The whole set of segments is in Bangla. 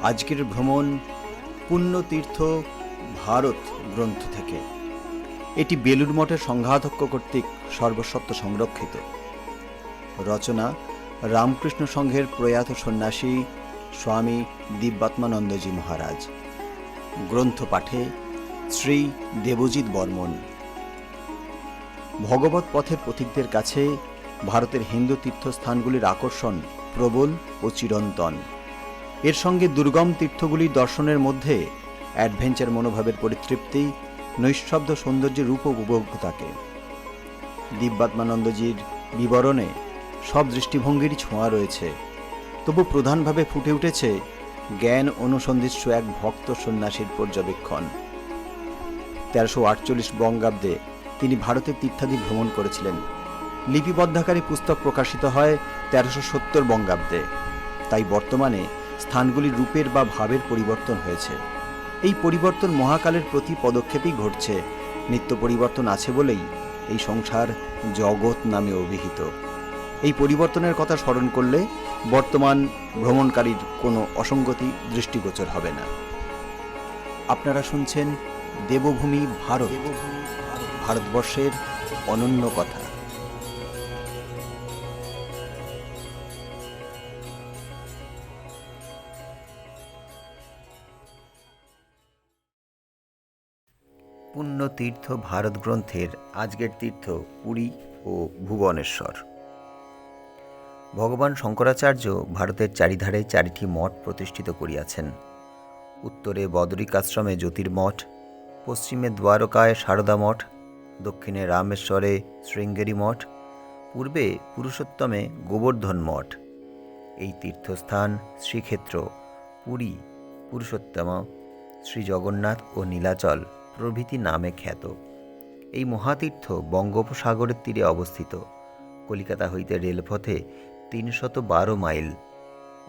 আজকের ভ্রমণ পুণ্যতীর্থ ভারত গ্রন্থ থেকে। এটি বেলুড় মঠের সংঘাধ্যক্ষ কর্তৃক সর্বস্বত্ব সংরক্ষিত। রচনা রামকৃষ্ণ সংঘের প্রয়াত সন্ন্যাসী স্বামী দিব্যাত্মানন্দজি মহারাজ। গ্রন্থ পাঠে শ্রী দেবজিৎ বর্মন। ভগবত পথের পথিকদের কাছে ভারতের হিন্দু তীর্থস্থানগুলির আকর্ষণ প্রবল ও চিরন্তন। এর সঙ্গে দুর্গম তীর্থগুলির দর্শনের মধ্যে অ্যাডভেঞ্চার মনোভাবের পরিতৃপ্তি, নৈঃশব্দ সৌন্দর্যের রূপ উপভোগ থাকে। দিব্যাত্মানন্দজির বিবরণে সব দৃষ্টিভঙ্গিরই ছোঁয়া রয়েছে, তবু প্রধানভাবে ফুটে উঠেছে জ্ঞান অনুসন্ধিৎস এক ভক্ত সন্ন্যাসীর পর্যবেক্ষণ। 1348 বঙ্গাব্দে তিনি ভারতের তীর্থাদি ভ্রমণ করেছিলেন। লিপিবদ্ধাকারে পুস্তক প্রকাশিত হয় 1370 বঙ্গাব্দে। তাই বর্তমানে স্থানগুলির রূপের বা ভাবের পরিবর্তন হয়েছে। এই পরিবর্তন মহাকালের প্রতি পদক্ষেপেই ঘটছে। নিত্য পরিবর্তন আছে বলেই এই সংসার জগৎ নামে অভিহিত। এই পরিবর্তনের কথা স্মরণ করলে বর্তমান ভ্রমণকারীর কোনো অসঙ্গতি দৃষ্টিগোচর হবে না। আপনারা শুনছেন দেবভূমি ভারত, ভারতবর্ষের অনন্য কথা। পুণ্যতীর্থ ভারত গ্রন্থের আজকের তীর্থ পুরী ও ভুবনেশ্বর। ভগবান শঙ্করাচার্য ভারতের চারিধারে 4টি মঠ প্রতিষ্ঠিত করিয়াছেন। উত্তরে বদরিকাশ্রমে জ্যোতির্মঠ, পশ্চিমে দ্বারকায় সারদা মঠ, দক্ষিণে রামেশ্বরে শৃঙ্গেরি মঠ, পূর্বে পুরুষোত্তমে গোবর্ধন মঠ। এই তীর্থস্থান শ্রীক্ষেত্র পুরী, পুরুষোত্তম, শ্রী জগন্নাথ ও নীলাচল প্রভৃতি নামে খ্যাত। এই মহাতীর্থ বঙ্গোপসাগরের তীরে অবস্থিত। কলিকাতা হইতে রেলপথে 312 মাইল।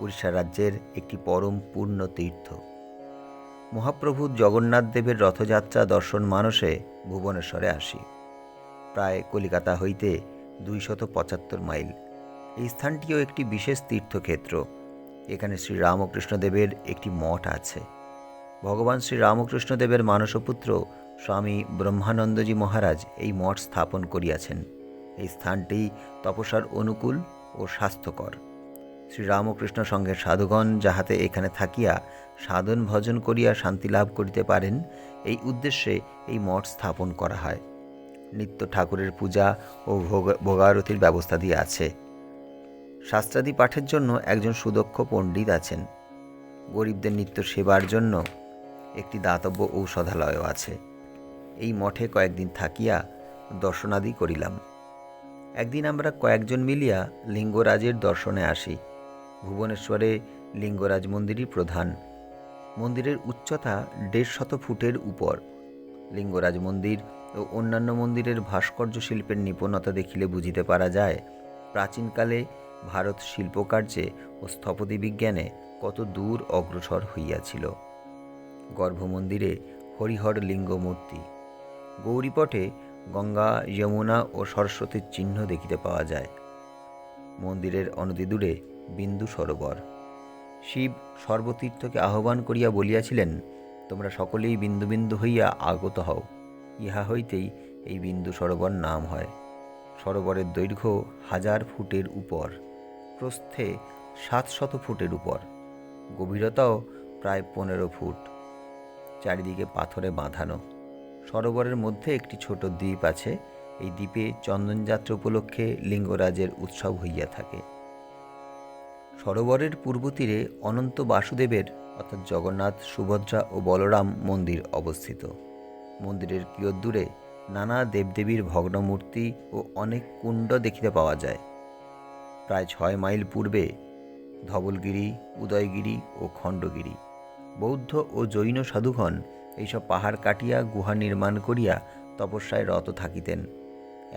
উড়িষ্যা রাজ্যের একটি পরম পূর্ণ তীর্থ। মহাপ্রভু জগন্নাথ দেবের রথযাত্রা দর্শন মানসে ভুবনেশ্বরে আসি। প্রায় কলিকাতা হইতে 275 মাইল। এই স্থানটিও একটি বিশেষ তীর্থক্ষেত্র। এখানে শ্রী রামকৃষ্ণদেবের একটি মঠ আছে। ভগবান শ্রী রামকৃষ্ণদেবের মানসপুত্র স্বামী ব্রহ্মানন্দজি মহারাজ এই মঠ স্থাপন করিয়াছেন। এই স্থানটি তপস্যার অনুকূল ও স্বাস্থ্যকর। শ্রী রামকৃষ্ণ সংঘের সাধুগণ যাহাতে এখানে থাকিয়া সাধন ভজন করিয়া শান্তি লাভ করিতে পারেন, এই উদ্দেশ্যে এই মঠ স্থাপন করা হয়। নিত্য ঠাকুরের পূজা ও ভোগারতির ব্যবস্থা দিয়ে আছে। শাস্ত্রাদি পাঠের জন্য একজন সুদক্ষ পণ্ডিত আছেন। গরিবদের নিত্য সেবার জন্য একটি দাতব্য ঔষধালয়ও আছে। এই মঠে কয়েকদিন থাকিয়া দর্শনাদি করিলাম। একদিন আমরা কয়েকজন মিলিয়া লিঙ্গরাজের দর্শনে আসি। ভুবনেশ্বরে লিঙ্গরাজ মন্দিরই প্রধান। মন্দিরের উচ্চতা 150 ফুটের উপর। লিঙ্গরাজ মন্দির ও অন্যান্য মন্দিরের ভাস্কর্য শিল্পের নিপুণতা দেখিলে বুঝিতে পারা যায় প্রাচীনকালে ভারত শিল্পকার্যে ও স্থপতি বিজ্ঞানে কত দূর অগ্রসর হইয়াছিল। গর্ভমন্দিরে হরিহর লিঙ্গ মূর্তি। গৌরীপটে গঙ্গা, যমুনা ও সরস্বতীর চিহ্ন দেখিতে পাওয়া যায়। মন্দিরের অনতিদূরে বিন্দু সরোবর। শিব সর্বতীর্থকে আহ্বান করিয়া বলিয়াছিলেন, তোমরা সকলেই বিন্দু বিন্দু হইয়া আগত হও। ইহা হইতেই এই বিন্দু সরোবর নাম হয়। সরোবরের দৈর্ঘ্য 1000 ফুটের উপর, প্রস্থে 700 ফুটের উপর, গভীরতাও প্রায় 15 ফুট। চারিদিকে পাথরে বাঁধানো। সরোবরের মধ্যে একটি ছোট দ্বীপ আছে। এই দ্বীপে চন্দনযাত্রা উপলক্ষে লিঙ্গরাজের উৎসব হইয়া থাকে। সরোবরের পূর্ব তীরে অনন্ত বাসুদেবের অর্থাৎ জগন্নাথ, সুভদ্রা ও বলরাম মন্দির অবস্থিত। মন্দিরের কিয়দ্দূরে নানা দেবদেবীর ভগ্নমূর্তি ও অনেক কুণ্ড দেখিতে পাওয়া যায়। প্রায় 6 মাইল পূর্বে ধবলগিরি, উদয়গিরি ও খণ্ডগিরি। বৌদ্ধ ও জৈন সাধুগণ এইসব পাহাড় কাটিয়া গুহা নির্মাণ করিয়া তপস্যায় রত থাকিতেন।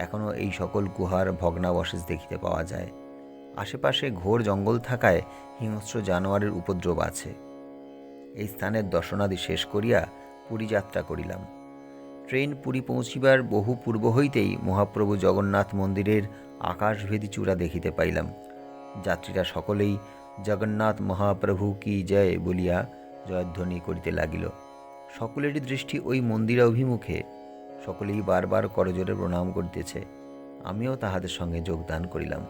এখনও এই সকল গুহার ভগ্নাবশেষ দেখিতে পাওয়া যায়। আশেপাশে ঘোর জঙ্গল থাকায় হিংস্র জানোয়ারের উপদ্রব আছে। এই স্থানের দর্শনাদি শেষ করিয়া পুরী যাত্রা করিলাম। ট্রেন পুরী পৌঁছিবার বহু পূর্ব হইতেই মহাপ্রভু জগন্নাথ মন্দিরের আকাশভেদী চূড়া দেখিতে পাইলাম। যাত্রীরা সকলেই জগন্নাথ মহাপ্রভু কি জয় বলিয়া জয়ধ্বনি করিতে লাগিল। সকলেরই দৃষ্টি ওই মন্দির অভিমুখে, সকলেই বারবার করজোড়ে প্রণাম করিতেছে। আমিও তাহাদের সঙ্গে যোগদান করিলাম।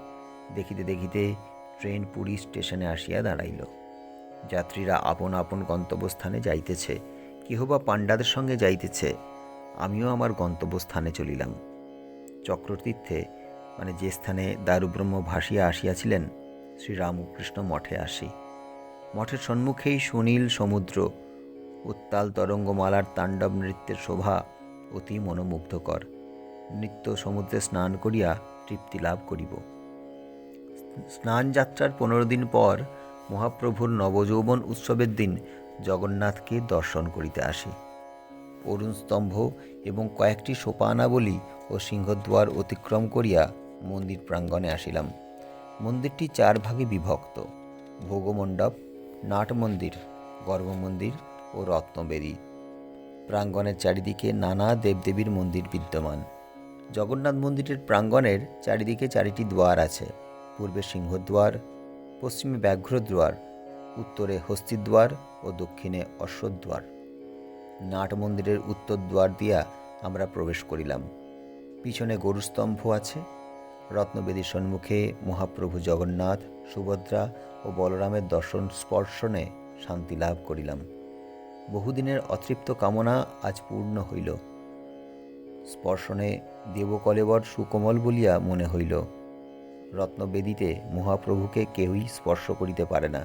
দেখিতে দেখিতে ট্রেন পুরী স্টেশনে আসিয়া দাঁড়াইল। যাত্রীরা আপন আপন গন্তব্যস্থানে যাইতেছে, কেহ বা পাণ্ডাদের সঙ্গে যাইতেছে। আমিও আমার গন্তব্যস্থানে চলিলাম। চক্রতীর্থে, মানে যে স্থানে দারুব্রহ্ম ভাসিয়া আসিয়াছিলেন, শ্রীরামকৃষ্ণ মঠে আসি। মঠের সম্মুখেই সুনীল সমুদ্র, উত্তাল তরঙ্গমালার তাণ্ডব নৃত্যের শোভা অতি মনোমুগ্ধকর। নিত্য সমুদ্রে স্নান করিয়া তৃপ্তি লাভ করিব। স্নান যাত্রার 15 দিন পর মহাপ্রভুর নবযৌবন উৎসবের দিন জগন্নাথকে দর্শন করিতে আসি। অরুণ স্তম্ভ এবং কয়েকটি সোপানাবলী ও সিংহদ্বার অতিক্রম করিয়া মন্দির প্রাঙ্গণে আসিলাম। মন্দিরটি 4 ভাগে বিভক্ত: ভোগমণ্ডপ, নাট মন্দির, গর্ভমন্দির ও রত্নবেদী। প্রাঙ্গণের চারিদিকে নানা দেবদেবীর মন্দির বিদ্যমান। জগন্নাথ মন্দিরের প্রাঙ্গণের চারিদিকে 4টি দ্বার আছে: পূর্বে সিংহদ্বার, পশ্চিমে ব্যাঘ্রদ্বার, উত্তরে হস্তিদ্বার ও দক্ষিণে অশ্বদ্বার। নাট মন্দিরের উত্তর দ্বার দিয়া আমরা প্রবেশ করিলাম। পিছনে গরুস্তম্ভ আছে। রত্নবেদীর সম্মুখে মহাপ্রভু জগন্নাথ, সুভদ্রা ও বলরামের দর্শন স্পর্শনে শান্তি লাভ করিলাম। বহুদিনের অতৃপ্ত কামনা আজ পূর্ণ হইল। স্পর্শনে দেবকলেবর সুকোমল বলিয়া মনে হইল। রত্নবেদীতে মহাপ্রভুকে কেউই স্পর্শ করিতে পারে না,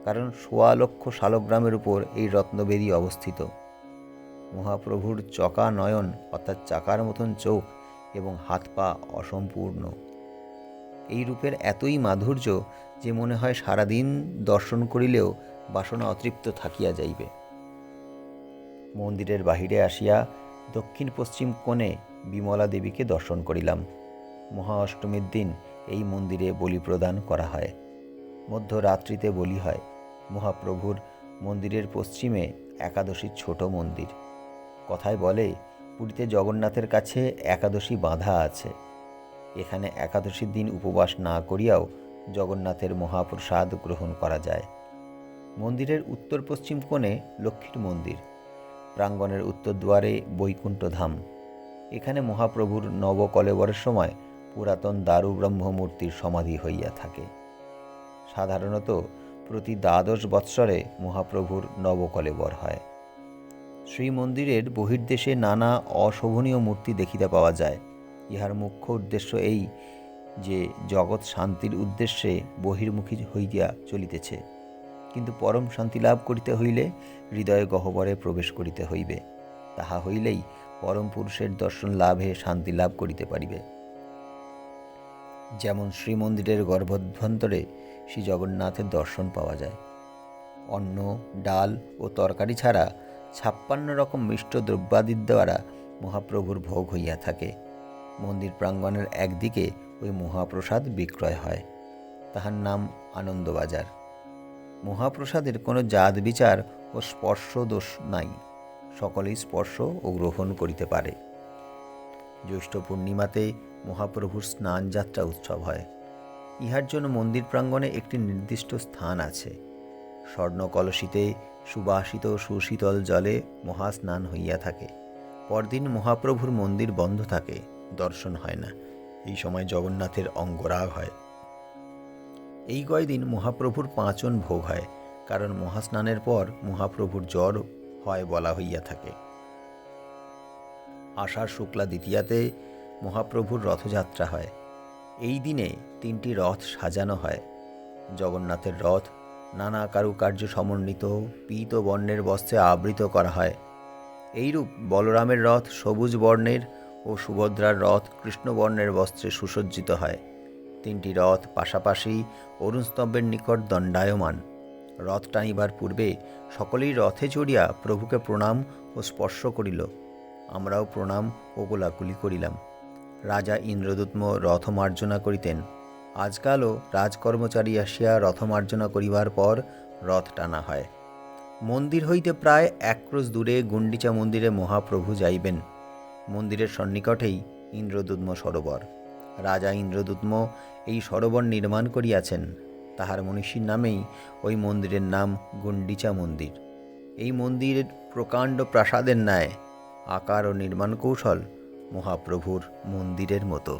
কারণ 1.25 লক্ষ শালগ্রামের উপর এই রত্নবেদী অবস্থিত। মহাপ্রভুর চকা নয়ন, অর্থাৎ চাকার মতন চোখ এবং হাত পা অসম্পূর্ণ। এই রূপের এতই মাধুর্য যে মনে হয় সারাদিন দর্শন করিলেও বাসনা অতৃপ্ত থাকিয়া যাইবে। মন্দিরের বাহিরে আসিয়া দক্ষিণ পশ্চিম কোণে বিমলা দেবীকে দর্শন করিলাম। মহা অষ্টমীর দিন এই মন্দিরে বলি প্রদান করা হয়। মধ্যরাত্রিতে বলি হয়। মহাপ্রভুর মন্দিরের পশ্চিমে একাদশীর ছোট মন্দির। কথায় বলে, পুরীতে জগন্নাথের কাছে একাদশী বাঁধা আছে। এখানে একাদশীর দিন উপবাস না করিয়াও জগন্নাথের মহাপ্রসাদ গ্রহণ করা যায়। মন্দিরের উত্তর পশ্চিম কোণে লক্ষ্মীর মন্দির। প্রাঙ্গণের উত্তর দ্বারে বৈকুণ্ঠ ধাম। এখানে মহাপ্রভুর নবকলেবরের সময় পুরাতন দারুব্রহ্ম মূর্তির সমাধি হইয়া থাকে। সাধারণত প্রতি 12 বৎসরে মহাপ্রভুর নবকলেবর হয়। শ্রীমন্দিরের বহির্দেশে নানা অশোভনীয় মূর্তি দেখিতে পাওয়া যায়। ইহার মুখ্য উদ্দেশ্য এই যে জগৎ শান্তির উদ্দেশ্যে বহির্মুখী হইয়া চলিতেছে, কিন্তু পরম শান্তি লাভ করিতে হইলে হৃদয় গহ্বরে প্রবেশ করিতে হইবে। তাহা হইলেই পরম পুরুষের দর্শন লাভে শান্তি লাভ করিতে পারিবে। যেমন শ্রীমন্দিরের গর্ভোদ্ভন্তরে শ্রী জগন্নাথের দর্শন পাওয়া যায়। অন্ন, ডাল ও তরকারি ছাড়া 56 রকম মিষ্ট দ্রব্যাদির দ্বারা মহাপ্রভুর ভোগ হইয়া থাকে। মন্দির প্রাঙ্গণের একদিকে ওই মহাপ্রসাদ বিক্রয় হয়। তাহার নাম আনন্দবাজার। মহাপ্রসাদের কোনো জাত বিচার ও স্পর্শ দোষ নাই। সকলেই স্পর্শ ও গ্রহণ করিতে পারে। জ্যৈষ্ঠ পূর্ণিমাতে মহাপ্রভুর স্নান যাত্রা উৎসব হয়। ইহার জন্য মন্দির প্রাঙ্গণে একটি নির্দিষ্ট স্থান আছে। স্বর্ণ কলসিতে সুবাসিত সুশীতল জলে মহাস্নান হইয়া থাকে। পরদিন মহাপ্রভুর মন্দির বন্ধ থাকে, দর্শন হয় না। এই সময় জগন্নাথের অঙ্গরাগ হয়। এই কয়দিন মহাপ্রভুর 5 অন ভোগ হয়, কারণ মহাস্নানের পর মহাপ্রভুর জ্বর হয় বলা হইয়া থাকে। আষাঢ় শুক্লা দ্বিতীয়াতে মহাপ্রভুর রথযাত্রা হয়। এই দিনে 3টি রথ সাজানো হয়। জগন্নাথের রথ নানা কারুকার্য সমন্বিত পীত বর্ণের বস্ত্রে আবৃত করা হয়। এইরূপ বলরামের রথ সবুজ বর্ণের ও সুভদ্রার রথ কৃষ্ণবর্ণের বস্ত্রে সুসজ্জিত হয়। 3টি রথ পাশাপাশি অরুণস্তম্ভের নিকট দণ্ডায়মান। রথ টানিবার পূর্বে সকলেই রথে চড়িয়া প্রভুকে প্রণাম ও স্পর্শ করিল। আমরাও প্রণাম ও কোলাকুলি করিলাম। রাজা ইন্দ্রদূত্ম রথমার্জনা করিতেন। আজকালও রাজকর্মচারী আসিয়া রথমার্জনা করিবার পর রথ টানা হয়। মন্দির হইতে প্রায় 1 ক্রোশ দূরে গুণ্ডিচা মন্দিরে মহাপ্রভু যাইবেন। মন্দিরের সন্নিকটেই ইন্দ্রদূত্ম সরোবর। রাজা ইন্দ্রদূত্ম এই সরোবর নির্মাণ করিয়াছেন। তাহার মনীষীর নামেই ওই মন্দিরের নাম গুন্ডিচা মন্দির। এই মন্দিরের প্রকাণ্ড প্রাসাদের ন্যায় আকার ও নির্মাণ কৌশল মহাপ্রভুর মন্দিরের মতো।